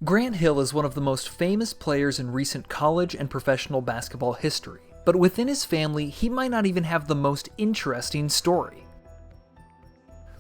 Grant Hill is one of the most famous players in recent college and professional basketball history, but within his family, he might not even have the most interesting story.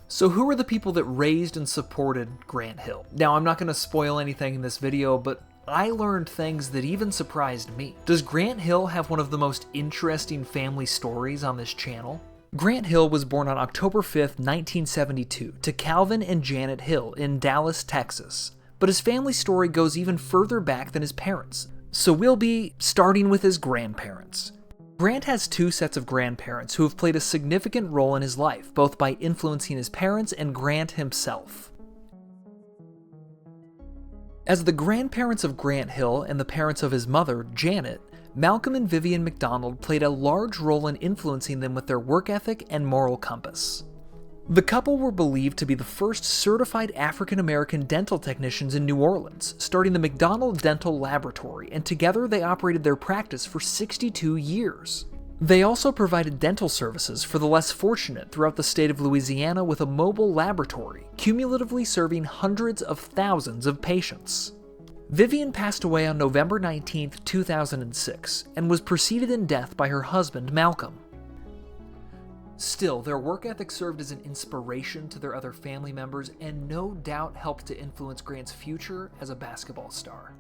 So who are the people that raised and supported Grant Hill? Now, I'm not going to spoil anything in this video, but I learned things that even surprised me. Does Grant Hill have one of the most interesting family stories on this channel? Grant Hill was born on October 5th, 1972, to Calvin and Janet Hill in Dallas, Texas. But his family story goes even further back than his parents, so we'll be starting with his grandparents. Grant has two sets of grandparents who have played a significant role in his life, both by influencing his parents and Grant himself. As the grandparents of Grant Hill and the parents of his mother, Janet, Malcolm and Vivian McDonald played a large role in influencing them with their work ethic and moral compass. The couple were believed to be the first certified African-American dental technicians in New Orleans, starting the McDonald Dental Laboratory, and together they operated their practice for 62 years. They also provided dental services for the less fortunate throughout the state of Louisiana with a mobile laboratory, cumulatively serving hundreds of thousands of patients. Vivian passed away on November 19, 2006, and was preceded in death by her husband, Malcolm. Still, their work ethic served as an inspiration to their other family members and no doubt helped to influence Grant's future as a basketball star.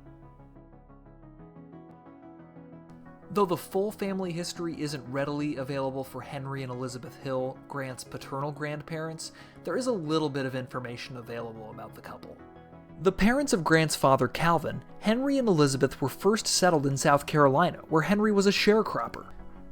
Though the full family history isn't readily available for Henry and Elizabeth Hill, Grant's paternal grandparents, there is a little bit of information available about the couple. The parents of Grant's father, Calvin, Henry and Elizabeth were first settled in South Carolina, where Henry was a sharecropper.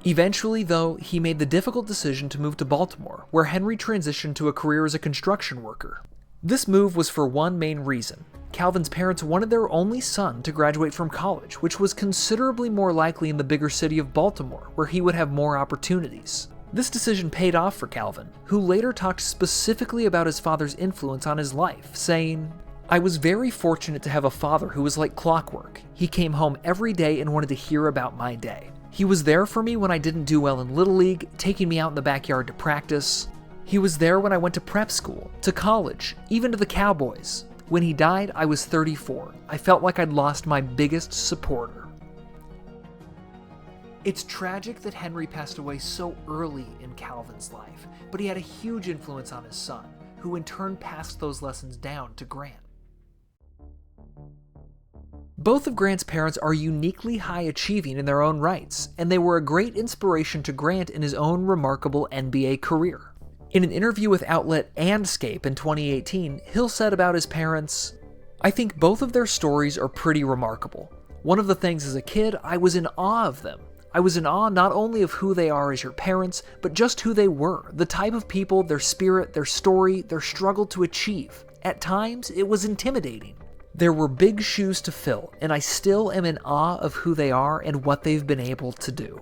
Eventually, though, he made the difficult decision to move to Baltimore, where Henry transitioned to a career as a construction worker. This move was for one main reason. Calvin's parents wanted their only son to graduate from college, which was considerably more likely in the bigger city of Baltimore, where he would have more opportunities. This decision paid off for Calvin, who later talked specifically about his father's influence on his life, saying, "I was very fortunate to have a father who was like clockwork. He came home every day and wanted to hear about my day. He was there for me when I didn't do well in Little League, taking me out in the backyard to practice. He was there when I went to prep school, to college, even to the Cowboys. When he died, I was 34. I felt like I'd lost my biggest supporter." It's tragic that Henry passed away so early in Calvin's life, but he had a huge influence on his son, who in turn passed those lessons down to Grant. Both of Grant's parents are uniquely high-achieving in their own rights, and they were a great inspiration to Grant in his own remarkable NBA career. In an interview with outlet Andscape in 2018, Hill said about his parents, "I think both of their stories are pretty remarkable. One of the things as a kid, I was in awe of them. I was in awe not only of who they are as your parents, but just who they were, the type of people, their spirit, their story, their struggle to achieve. At times, it was intimidating. There were big shoes to fill, and I still am in awe of who they are and what they've been able to do."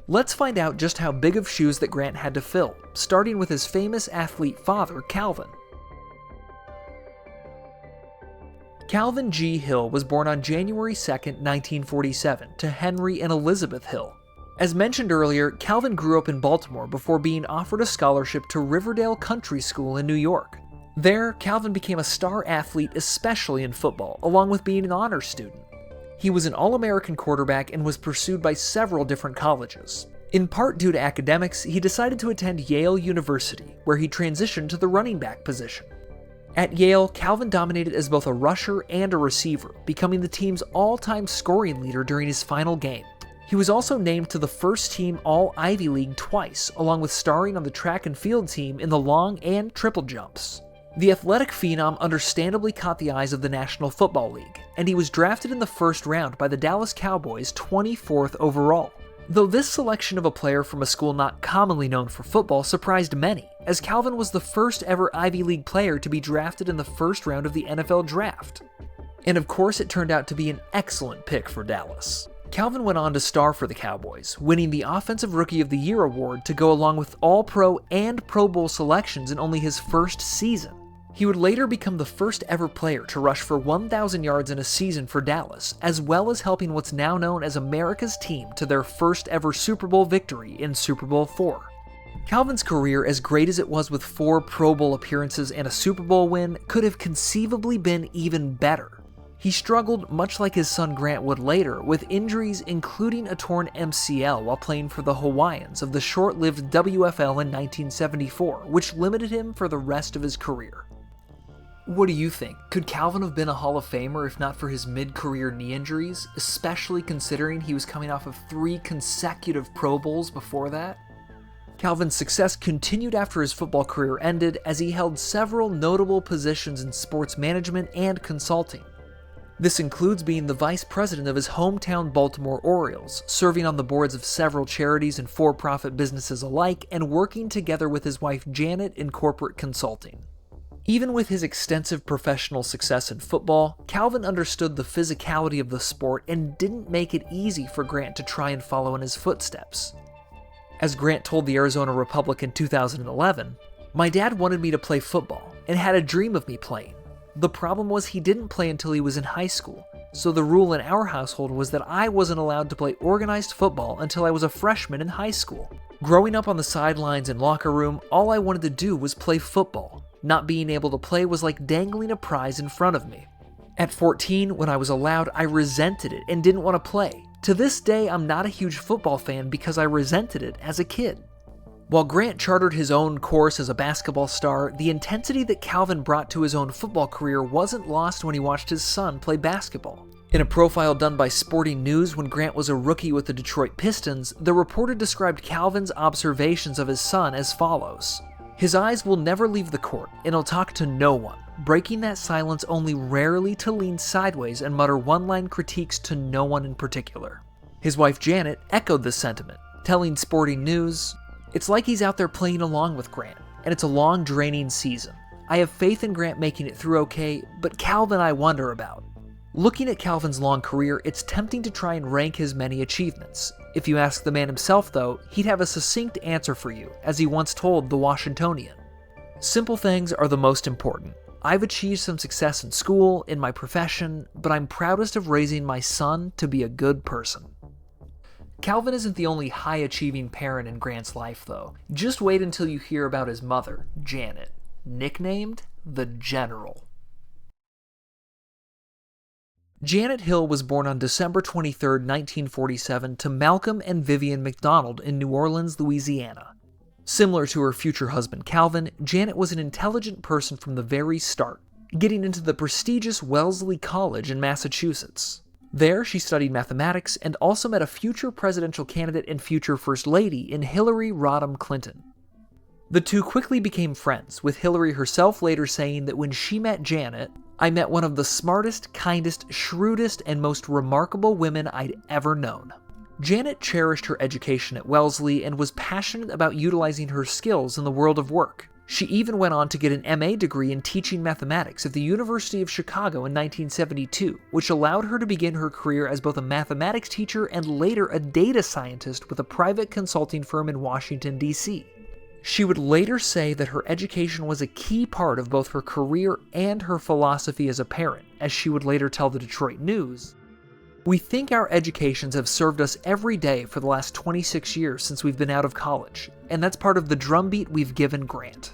Let's find out just how big of shoes that Grant had to fill, starting with his famous athlete father, Calvin. Calvin G. Hill was born on January 2, 1947, to Henry and Elizabeth Hill. As mentioned earlier, Calvin grew up in Baltimore before being offered a scholarship to Riverdale Country School in New York. There, Calvin became a star athlete, especially in football, along with being an honor student. He was an All-American quarterback and was pursued by several different colleges. In part due to academics, he decided to attend Yale University, where he transitioned to the running back position. At Yale, Calvin dominated as both a rusher and a receiver, becoming the team's all-time scoring leader during his final game. He was also named to the first-team All-Ivy League twice, along with starring on the track and field team in the long and triple jumps. The athletic phenom understandably caught the eyes of the National Football League, and he was drafted in the first round by the Dallas Cowboys 24th overall. Though this selection of a player from a school not commonly known for football surprised many, as Calvin was the first ever Ivy League player to be drafted in the first round of the NFL draft. And of course it turned out to be an excellent pick for Dallas. Calvin went on to star for the Cowboys, winning the Offensive Rookie of the Year award to go along with All-Pro and Pro Bowl selections in only his first season. He would later become the first ever player to rush for 1,000 yards in a season for Dallas, as well as helping what's now known as America's team to their first ever Super Bowl victory in Super Bowl IV. Calvin's career, as great as it was with 4 Pro Bowl appearances and a Super Bowl win, could have conceivably been even better. He struggled, much like his son Grant would later, with injuries including a torn MCL while playing for the Hawaiians of the short-lived WFL in 1974, which limited him for the rest of his career. What do you think? Could Calvin have been a Hall of Famer if not for his mid-career knee injuries, especially considering he was coming off of 3 consecutive Pro Bowls before that? Calvin's success continued after his football career ended, as he held several notable positions in sports management and consulting. This includes being the vice president of his hometown Baltimore Orioles, serving on the boards of several charities and for-profit businesses alike, and working together with his wife Janet in corporate consulting. Even with his extensive professional success in football, Calvin understood the physicality of the sport and didn't make it easy for Grant to try and follow in his footsteps. As Grant told the Arizona Republic in 2011, "My dad wanted me to play football and had a dream of me playing. The problem was he didn't play until he was in high school, so the rule in our household was that I wasn't allowed to play organized football until I was a freshman in high school. Growing up on the sidelines and locker room, all I wanted to do was play football. Not being able to play was like dangling a prize in front of me. At 14, when I was allowed, I resented it and didn't want to play. To this day, I'm not a huge football fan because I resented it as a kid." While Grant chartered his own course as a basketball star, the intensity that Calvin brought to his own football career wasn't lost when he watched his son play basketball. In a profile done by Sporting News when Grant was a rookie with the Detroit Pistons, the reporter described Calvin's observations of his son as follows: "His eyes will never leave the court, and he'll talk to no one, breaking that silence only rarely to lean sideways and mutter one-line critiques to no one in particular." His wife Janet echoed this sentiment, telling Sporting News, "It's like he's out there playing along with Grant, and it's a long, draining season. I have faith in Grant making it through okay, but Calvin I wonder about." Looking at Calvin's long career, it's tempting to try and rank his many achievements. If you ask the man himself, though, he'd have a succinct answer for you, as he once told the Washingtonian. "Simple things are the most important. I've achieved some success in school, in my profession, but I'm proudest of raising my son to be a good person." Calvin isn't the only high-achieving parent in Grant's life, though. Just wait until you hear about his mother, Janet, nicknamed the General. Janet Hill was born on December 23, 1947, to Malcolm and Vivian McDonald in New Orleans, Louisiana. Similar to her future husband Calvin, Janet was an intelligent person from the very start, getting into the prestigious Wellesley College in Massachusetts. There, she studied mathematics and also met a future presidential candidate and future First Lady in Hillary Rodham Clinton. The two quickly became friends, with Hillary herself later saying that when she met Janet, "I met one of the smartest, kindest, shrewdest, and most remarkable women I'd ever known." Janet cherished her education at Wellesley and was passionate about utilizing her skills in the world of work. She even went on to get an MA degree in teaching mathematics at the University of Chicago in 1972, which allowed her to begin her career as both a mathematics teacher and later a data scientist with a private consulting firm in Washington, D.C. She would later say that her education was a key part of both her career and her philosophy as a parent, as she would later tell the Detroit News, "We think our educations have served us every day for the last 26 years since we've been out of college, and that's part of the drumbeat we've given Grant."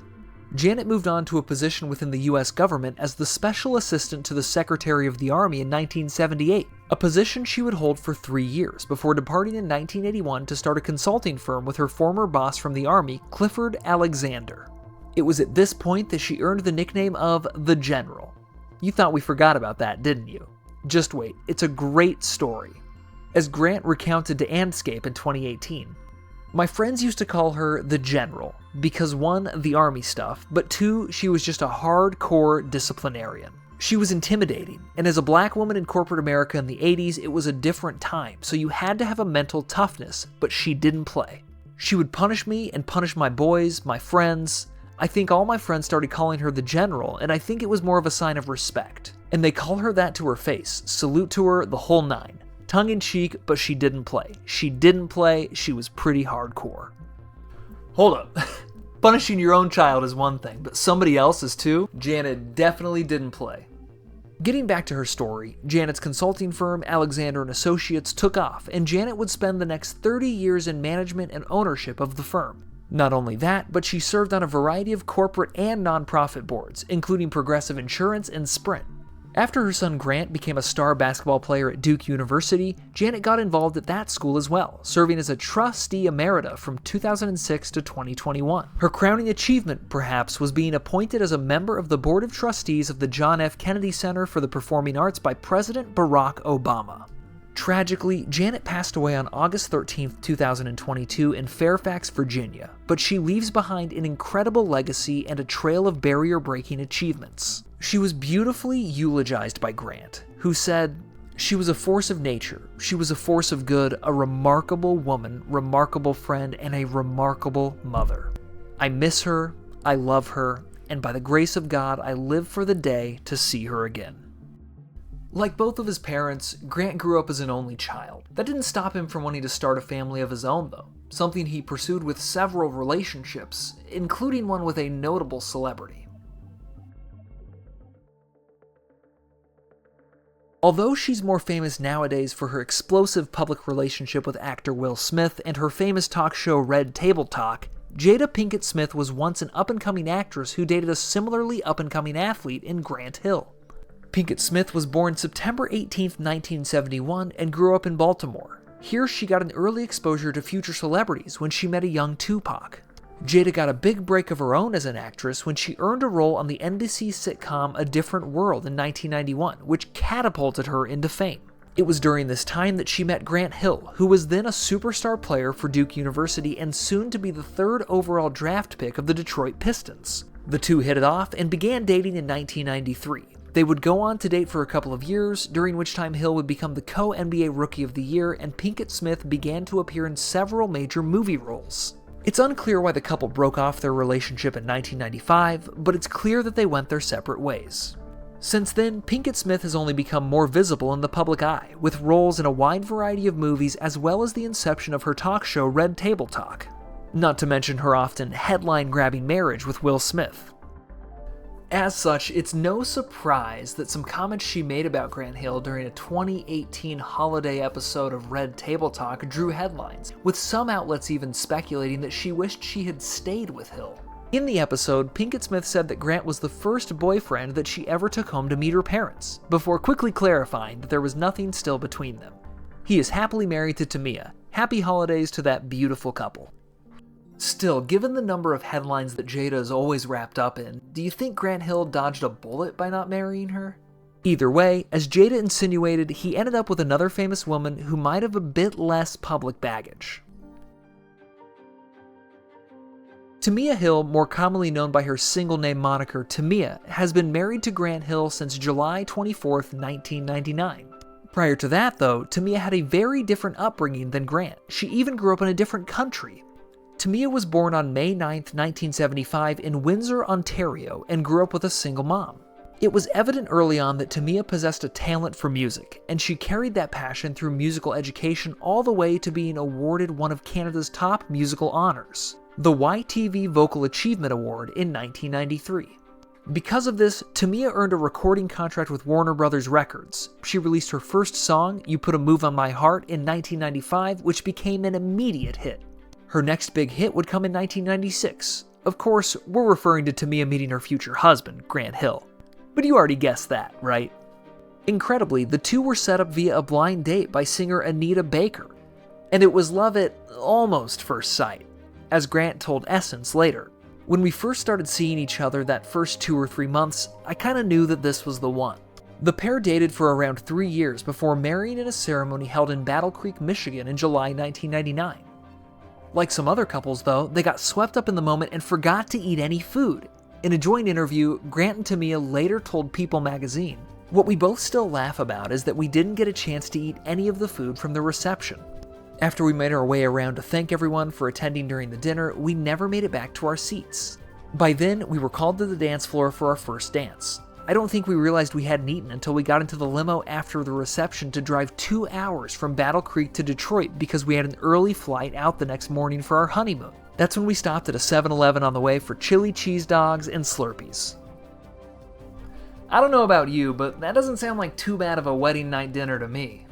Janet moved on to a position within the U.S. government as the Special Assistant to the Secretary of the Army in 1978, a position she would hold for 3 years before departing in 1981 to start a consulting firm with her former boss from the Army, Clifford Alexander. It was at this point that she earned the nickname of the General. You thought we forgot about that, didn't you? Just wait, it's a great story. As Grant recounted to Andscape in 2018, "My friends used to call her the General, because 1, the Army stuff, but 2, she was just a hardcore disciplinarian. She was intimidating, and as a black woman in corporate America in the 80s, it was a different time, so you had to have a mental toughness, but she didn't play. She would punish me and punish my boys, my friends. I think all my friends started calling her the General, and I think it was more of a sign of respect. And they call her that to her face, salute to her, the whole nine. Tongue-in-cheek, but she didn't play. She didn't play, she was pretty hardcore." Hold up. Punishing your own child is one thing, but somebody else's too? Janet definitely didn't play. Getting back to her story, Janet's consulting firm, Alexander & Associates, took off, and Janet would spend the next 30 years in management and ownership of the firm. Not only that, but she served on a variety of corporate and nonprofit boards, including Progressive Insurance and Sprint. After her son Grant became a star basketball player at Duke University, Janet got involved at that school as well, serving as a trustee emerita from 2006 to 2021. Her crowning achievement, perhaps, was being appointed as a member of the Board of Trustees of the John F. Kennedy Center for the Performing Arts by President Barack Obama. Tragically, Janet passed away on August 13, 2022 in Fairfax, Virginia, but she leaves behind an incredible legacy and a trail of barrier-breaking achievements. She was beautifully eulogized by Grant, who said, "She was a force of nature, she was a force of good, a remarkable woman, remarkable friend, and a remarkable mother. I miss her, I love her, and by the grace of God, I live for the day to see her again." Like both of his parents, Grant grew up as an only child. That didn't stop him from wanting to start a family of his own, though, something he pursued with several relationships, including one with a notable celebrity. Although she's more famous nowadays for her explosive public relationship with actor Will Smith and her famous talk show Red Table Talk, Jada Pinkett Smith was once an up-and-coming actress who dated a similarly up-and-coming athlete in Grant Hill. Pinkett Smith was born September 18, 1971, and grew up in Baltimore. Here she got an early exposure to future celebrities when she met a young Tupac. Jada got a big break of her own as an actress when she earned a role on the NBC sitcom A Different World in 1991, which catapulted her into fame. It was during this time that she met Grant Hill, who was then a superstar player for Duke University and soon to be the 3rd overall draft pick of the Detroit Pistons. The two hit it off and began dating in 1993. They would go on to date for a couple of years, during which time Hill would become the co-NBA Rookie of the Year, and Pinkett Smith began to appear in several major movie roles. It's unclear why the couple broke off their relationship in 1995, but it's clear that they went their separate ways. Since then, Pinkett Smith has only become more visible in the public eye, with roles in a wide variety of movies as well as the inception of her talk show Red Table Talk. Not to mention her often headline-grabbing marriage with Will Smith. As such, it's no surprise that some comments she made about Grant Hill during a 2018 holiday episode of Red Table Talk drew headlines, with some outlets even speculating that she wished she had stayed with Hill. In the episode, Pinkett Smith said that Grant was the first boyfriend that she ever took home to meet her parents, before quickly clarifying that there was nothing still between them. He is happily married to Tamia. Happy holidays to that beautiful couple. Still, given the number of headlines that Jada is always wrapped up in, do you think Grant Hill dodged a bullet by not marrying her? Either way, as Jada insinuated, he ended up with another famous woman who might have a bit less public baggage. Tamia Hill, more commonly known by her single-name moniker Tamia, has been married to Grant Hill since July 24, 1999. Prior to that, though, Tamia had a very different upbringing than Grant. She even grew up in a different country. Tamia was born on May 9, 1975 in Windsor, Ontario, and grew up with a single mom. It was evident early on that Tamia possessed a talent for music, and she carried that passion through musical education all the way to being awarded one of Canada's top musical honors, the YTV Vocal Achievement Award in 1993. Because of this, Tamia earned a recording contract with Warner Brothers Records. She released her first song, You Put a Move on My Heart, in 1995, which became an immediate hit. Her next big hit would come in 1996. Of course, we're referring to Tamia meeting her future husband, Grant Hill. But you already guessed that, right? Incredibly, the two were set up via a blind date by singer Anita Baker. And it was love at almost first sight, as Grant told Essence later. When we first started seeing each other that first 2 or 3 months, I kinda knew that this was the one. The pair dated for around 3 years before marrying in a ceremony held in Battle Creek, Michigan in July 1999. Like some other couples, though, they got swept up in the moment and forgot to eat any food. In a joint interview, Grant and Tamia later told People magazine, "What we both still laugh about is that we didn't get a chance to eat any of the food from the reception. After we made our way around to thank everyone for attending during the dinner, we never made it back to our seats. By then, we were called to the dance floor for our first dance. I don't think we realized we hadn't eaten until we got into the limo after the reception to drive 2 hours from Battle Creek to Detroit because we had an early flight out the next morning for our honeymoon. That's when we stopped at a 7-Eleven on the way for chili cheese dogs and Slurpees." I don't know about you, but that doesn't sound like too bad of a wedding night dinner to me.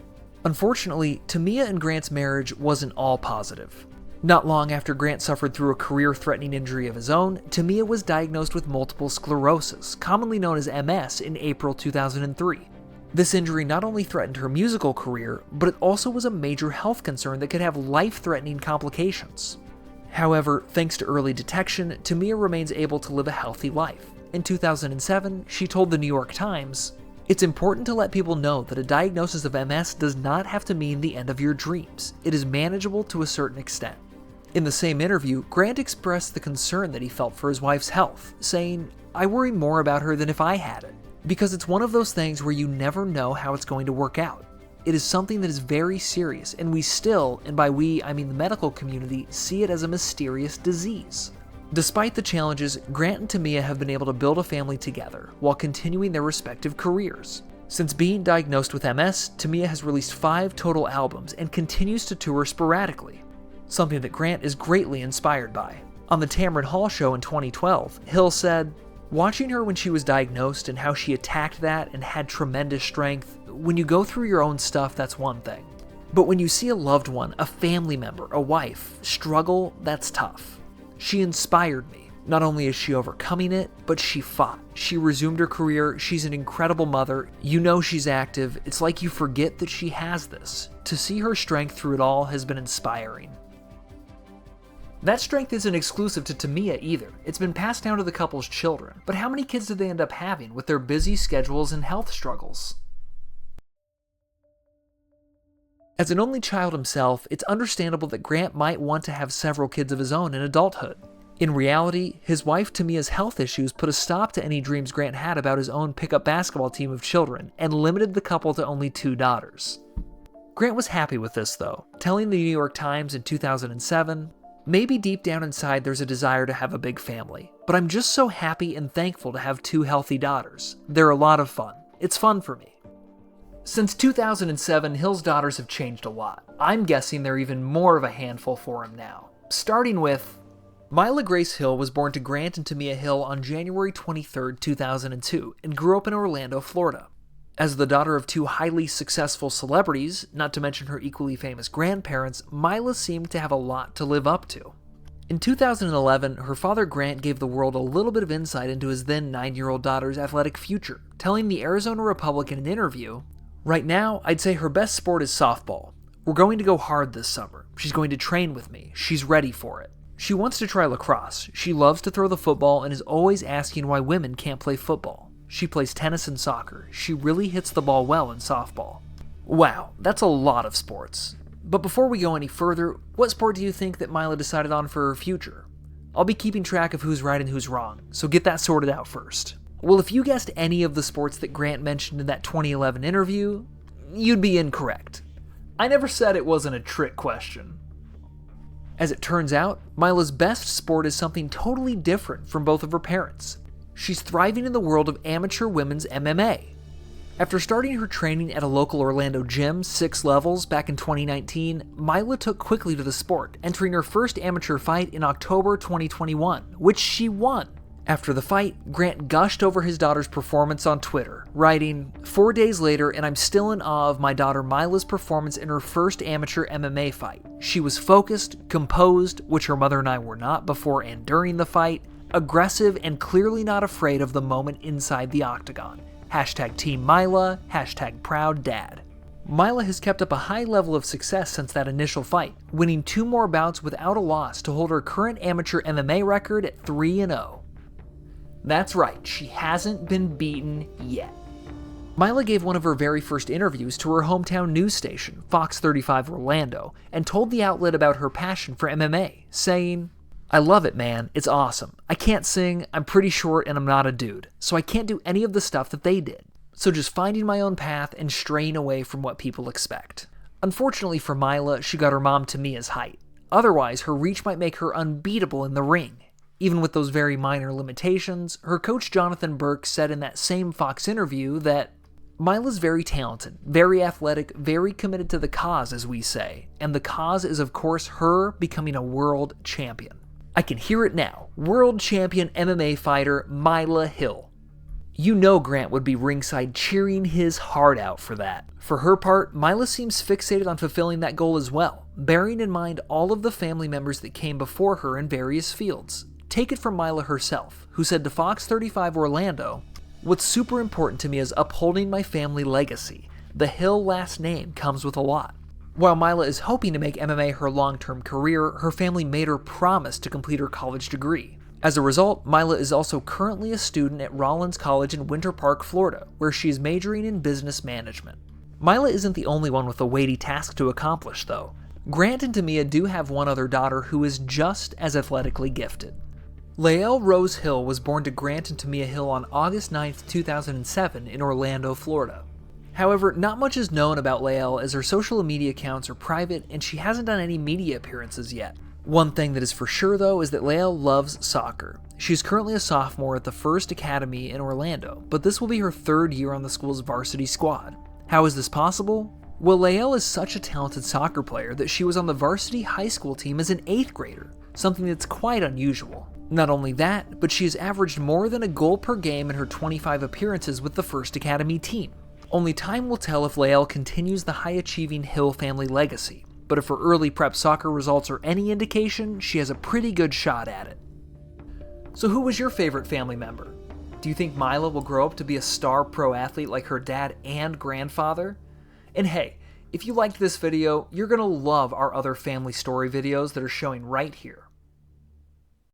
Unfortunately, Tamia and Grant's marriage wasn't all positive. Not long after Grant suffered through a career-threatening injury of his own, Tamia was diagnosed with multiple sclerosis, commonly known as MS, in April 2003. This injury not only threatened her musical career, but it also was a major health concern that could have life-threatening complications. However, thanks to early detection, Tamia remains able to live a healthy life. In 2007, she told the New York Times, "It's important to let people know that a diagnosis of MS does not have to mean the end of your dreams. It is manageable to a certain extent." In the same interview, Grant expressed the concern that he felt for his wife's health, saying, "I worry more about her than if I had it, because it's one of those things where you never know how it's going to work out. It is something that is very serious, and we still, and by we, I mean the medical community, see it as a mysterious disease." Despite the challenges, Grant and Tamia have been able to build a family together while continuing their respective careers. Since being diagnosed with MS, Tamia has released 5 total albums and continues to tour sporadically, something that Grant is greatly inspired by. On the Tamron Hall show in 2012, Hill said, "Watching her when she was diagnosed and how she attacked that and had tremendous strength, when you go through your own stuff, that's one thing. But when you see a loved one, a family member, a wife, struggle, that's tough. She inspired me. Not only is she overcoming it, but she fought. She resumed her career. She's an incredible mother. You know she's active. It's like you forget that she has this. To see her strength through it all has been inspiring." That strength isn't exclusive to Tamia either. It's been passed down to the couple's children. But how many kids did they end up having with their busy schedules and health struggles? As an only child himself, it's understandable that Grant might want to have several kids of his own in adulthood. In reality, his wife Tamia's health issues put a stop to any dreams Grant had about his own pickup basketball team of children and limited the couple to only 2 daughters. Grant was happy with this though, telling the New York Times in 2007, "Maybe deep down inside there's a desire to have a big family, but I'm just so happy and thankful to have 2 healthy daughters. They're a lot of fun. It's fun for me." Since 2007, Hill's daughters have changed a lot. I'm guessing they're even more of a handful for him now. Starting with, Mila Grace Hill was born to Grant and Tamia Hill on January 23, 2002, and grew up in Orlando, Florida. As the daughter of 2 highly successful celebrities, not to mention her equally famous grandparents, Mila seemed to have a lot to live up to. In 2011, her father Grant gave the world a little bit of insight into his then 9-year-old daughter's athletic future, telling the Arizona Republic in an interview, "Right now, I'd say her best sport is softball. We're going to go hard this summer. She's going to train with me. She's ready for it. She wants to try lacrosse. She loves to throw the football and is always asking why women can't play football. She plays tennis and soccer. She really hits the ball well in softball." Wow, that's a lot of sports. But before we go any further, what sport do you think that Mila decided on for her future? I'll be keeping track of who's right and who's wrong, so get that sorted out first. Well, if you guessed any of the sports that Grant mentioned in that 2011 interview, you'd be incorrect. I never said it wasn't a trick question. As it turns out, Mila's best sport is something totally different from both of her parents. She's thriving in the world of amateur women's MMA. After starting her training at a local Orlando gym, 6 levels, back in 2019, Mila took quickly to the sport, entering her first amateur fight in October 2021, which she won. After the fight, Grant gushed over his daughter's performance on Twitter, writing, "4 days later and I'm still in awe of my daughter Mila's performance in her first amateur MMA fight. She was focused, composed, which her mother and I were not before and during the fight, aggressive and clearly not afraid of the moment inside the octagon. Hashtag Team Mila, hashtag Proud Dad." Mila has kept up a high level of success since that initial fight, winning 2 more bouts without a loss to hold her current amateur MMA record at 3-0. That's right, she hasn't been beaten yet. Mila gave one of her very first interviews to her hometown news station, Fox 35 Orlando, and told the outlet about her passion for MMA, saying, "I love it, man. It's awesome. I can't sing, I'm pretty short, and I'm not a dude, so I can't do any of the stuff that they did. So just finding my own path and straying away from what people expect." Unfortunately for Mila, she got her mom Tamia's height. Otherwise, her reach might make her unbeatable in the ring. Even with those very minor limitations, her coach Jonathan Burke said in that same Fox interview that Mila's very talented, very athletic, very committed to the cause, as we say, and the cause is of course her becoming a world champion. I can hear it now. World champion MMA fighter Mila Hill. You know Grant would be ringside cheering his heart out for that. For her part, Mila seems fixated on fulfilling that goal as well. bearing in mind all of the family members that came before her in various fields. Take it from Mila herself, who said to Fox 35 Orlando, "What's super important to me is upholding my family legacy. The Hill last name comes with a lot." While Mila is hoping to make MMA her long-term career, her family made her promise to complete her college degree. As a result, Mila is also currently a student at Rollins College in Winter Park, Florida, where she is majoring in business management. Mila isn't the only one with a weighty task to accomplish, though. Grant and Tamia do have one other daughter who is just as athletically gifted. Lael Rose Hill was born to Grant and Tamia Hill on August 9, 2007 in Orlando, Florida. However, not much is known about Lael as her social media accounts are private and she hasn't done any media appearances yet. One thing that is for sure though is that Lael loves soccer. She is currently a sophomore at the First Academy in Orlando, but this will be her third year on the school's varsity squad. How is this possible? Well, Lael is such a talented soccer player that she was on the varsity high school team as an 8th grader, something that's quite unusual. Not only that, but she has averaged more than a goal per game in her 25 appearances with the First Academy team. Only time will tell if Lael continues the high-achieving Hill family legacy, but if her early prep soccer results are any indication, she has a pretty good shot at it. So who was your favorite family member? Do you think Mila will grow up to be a star pro athlete like her dad and grandfather? And hey, if you liked this video, you're gonna love our other family story videos that are showing right here.